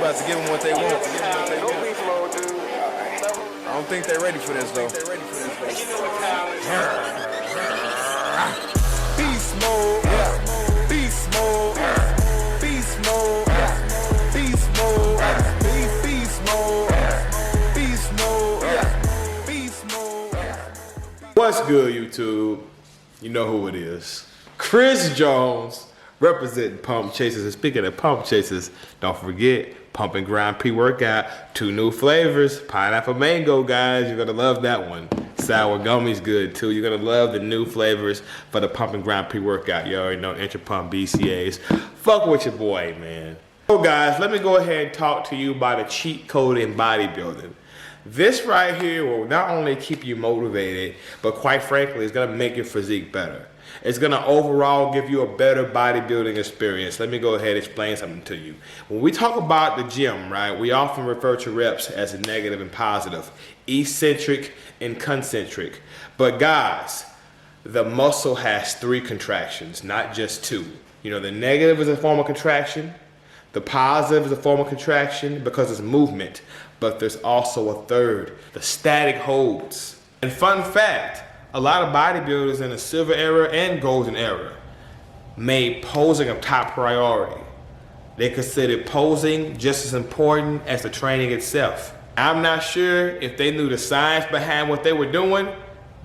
about to give them what they want. I don't think they're ready for this though. Beast mode, beast mode, beast mode, beast mode, beast mode, beast mode, beast mode. What's good, YouTube? You know who it is. Chris Jones representing Pump Chasers. And speaking of Pump Chasers, don't forget Pump and Grind pre-workout. 2 new flavors, pineapple mango, guys. You're gonna love that one. Sour gummy's good too. You're gonna love the new flavors for the Pump and Grind pre-workout. You already know Intra Pump BCAAs. Fuck with your boy, man. So guys, let me go ahead and talk to you about a cheat code in bodybuilding. This right here will not only keep you motivated, but quite frankly, it's gonna make your physique better. It's gonna overall give you a better bodybuilding experience. Let me go ahead and explain something to you. When we talk about the gym, right, we often refer to reps as negative and positive, eccentric and concentric. But guys, the muscle has 3 contractions, not just 2. You know, the negative is a form of contraction. The positive is a form of contraction because it's movement. But there's also a third, the static holds. And fun fact, a lot of bodybuilders in the silver era and golden era made posing a top priority. They considered posing just as important as the training itself. I'm not sure if they knew the science behind what they were doing,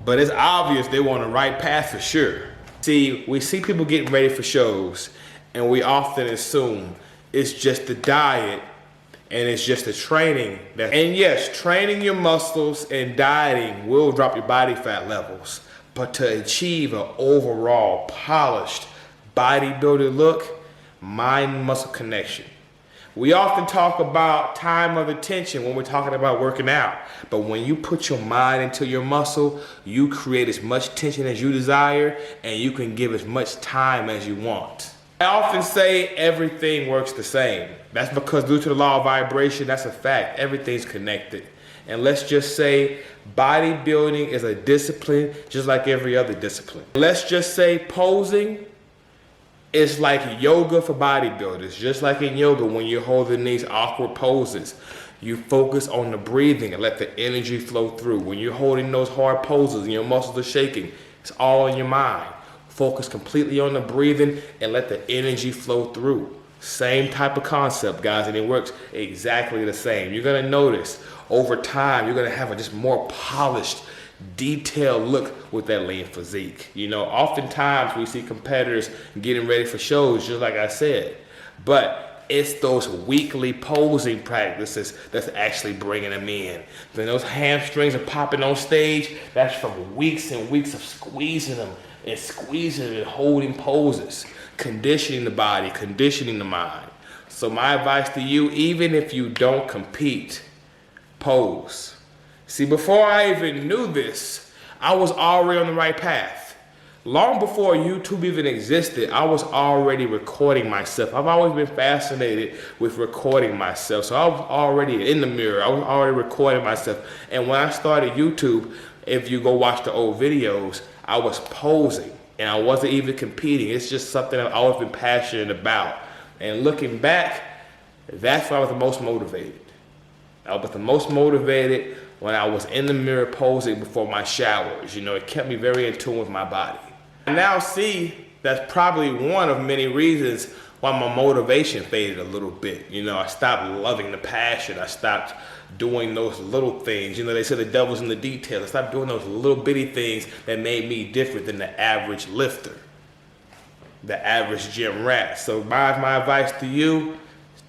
but it's obvious they were on the right path for sure. See, we see people getting ready for shows, and we often assume it's just the diet and it's just the training. And yes, training your muscles and dieting will drop your body fat levels. But to achieve an overall polished bodybuilder look, mind-muscle connection. We often talk about time of attention when we're talking about working out. But when you put your mind into your muscle, you create as much tension as you desire, and you can give as much time as you want. I often say everything works the same. That's because due to the law of vibration, that's a fact. Everything's connected. And let's just say bodybuilding is a discipline just like every other discipline. Let's just say posing is like yoga for bodybuilders. Just like in yoga, when you're holding these awkward poses, you focus on the breathing and let the energy flow through. When you're holding those hard poses and your muscles are shaking, it's all in your mind. Focus completely on the breathing and let the energy flow through. Same type of concept, guys, and it works exactly the same. You're gonna notice over time, you're gonna have a just more polished, detailed look with that lean physique. You know, oftentimes we see competitors getting ready for shows, just like I said, but it's those weekly posing practices that's actually bringing them in. Then those hamstrings are popping on stage, that's from weeks and weeks of squeezing them and holding poses, conditioning the body, conditioning the mind. So my advice to you, even if you don't compete, pose. See, before I even knew this, I was already on the right path. Long before YouTube even existed, I was already recording myself. I've always been fascinated with recording myself. So I was already in the mirror. I was already recording myself. And when I started YouTube, if you go watch the old videos, I was posing and I wasn't even competing. It's just something I've always been passionate about. And looking back, that's when I was the most motivated. I was the most motivated when I was in the mirror posing before my showers. You know, it kept me very in tune with my body. I now see that's probably one of many reasons why my motivation faded a little bit. You know, I stopped loving the passion. I stopped doing those little things. You know, they say the devil's in the details. I stopped doing those little bitty things that made me different than the average lifter, the average gym rat. So my advice to you,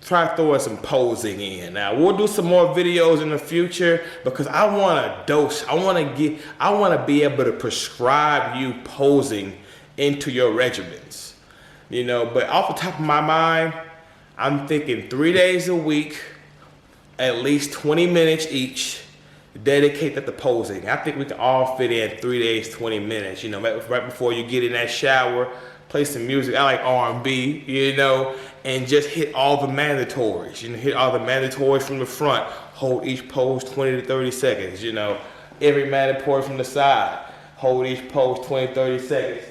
try throwing some posing in. Now, we'll do some more videos in the future because I want to dose. I want to be able to prescribe you posing into your regimens. You know, but off the top of my mind, I'm thinking 3 days a week, at least 20 minutes each, dedicate that to posing. I think we can all fit in 3 days, 20 minutes. You know, right before you get in that shower, play some music. I like R&B, you know, and just hit all the mandatories. You know, hit all the mandatories from the front. Hold each pose 20 to 30 seconds, you know. Every mandatory from the side. Hold each pose 20, 30 seconds.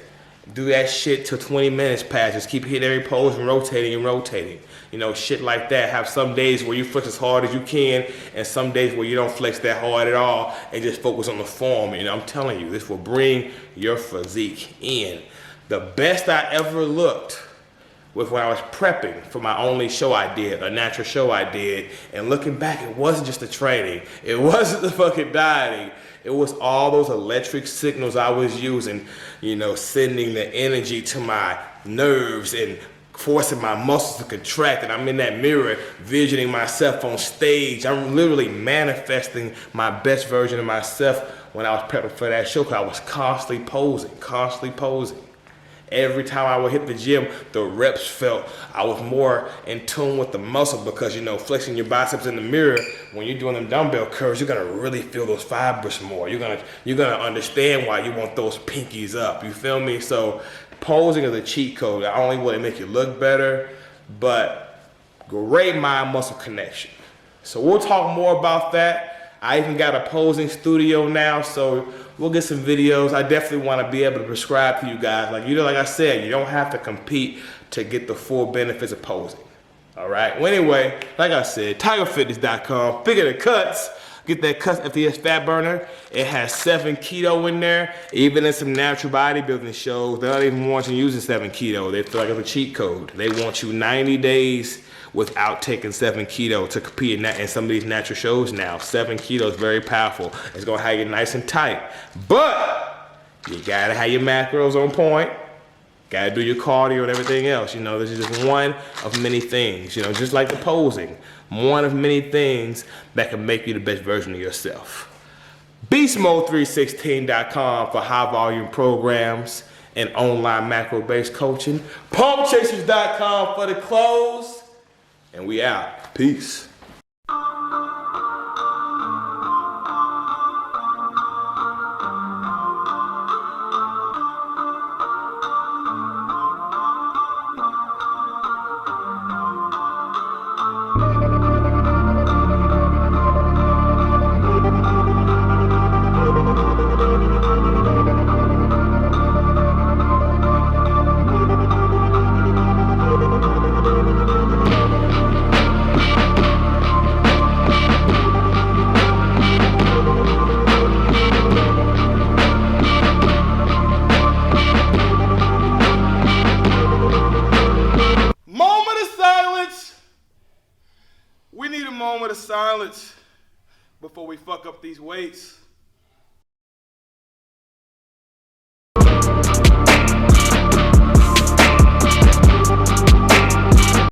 Do that shit till 20 minutes pass. Just keep hitting every pose and rotating and rotating. You know, shit like that. Have some days where you flex as hard as you can and some days where you don't flex that hard at all and just focus on the form. And I'm telling you, this will bring your physique in. The best I ever looked was when I was prepping for my only show I did, a natural show I did. And looking back, it wasn't just the training. It wasn't the fucking dieting. It was all those electric signals I was using, you know, sending the energy to my nerves and forcing my muscles to contract. And I'm in that mirror visioning myself on stage. I'm literally manifesting my best version of myself when I was prepping for that show, because I was constantly posing. Every time I would hit the gym, the reps felt I was more in tune with the muscle, because, you know, flexing your biceps in the mirror, when you're doing them dumbbell curls, you're gonna really feel those fibers more. You're gonna understand why you want those pinkies up. You feel me? So posing is a cheat code. Not only will it make you look better, but great mind-muscle connection. So we'll talk more about that. I even got a posing studio now, so we'll get some videos. I definitely want to be able to prescribe to you guys. Like, you know, like I said, you don't have to compete to get the full benefits of posing. All right. Well, anyway, like I said, TigerFitness.com. Figure the cuts. Get that Cuts ThIs fat burner. It has 7 keto in there. Even in some natural bodybuilding shows, they don't even want you using 7 keto. They feel like it's a cheat code. They want you 90 days without taking 7 keto to compete in some of these natural shows now. 7 keto is very powerful. It's gonna have you nice and tight. But you gotta have your macros on point. Gotta do your cardio and everything else. You know, this is just one of many things. You know, just like the posing. One of many things that can make you the best version of yourself. BeastMode316.com for high volume programs and online macro-based coaching. PumpChasers.com for the clothes. And we out. Peace. We need a moment of silence before we fuck up these weights.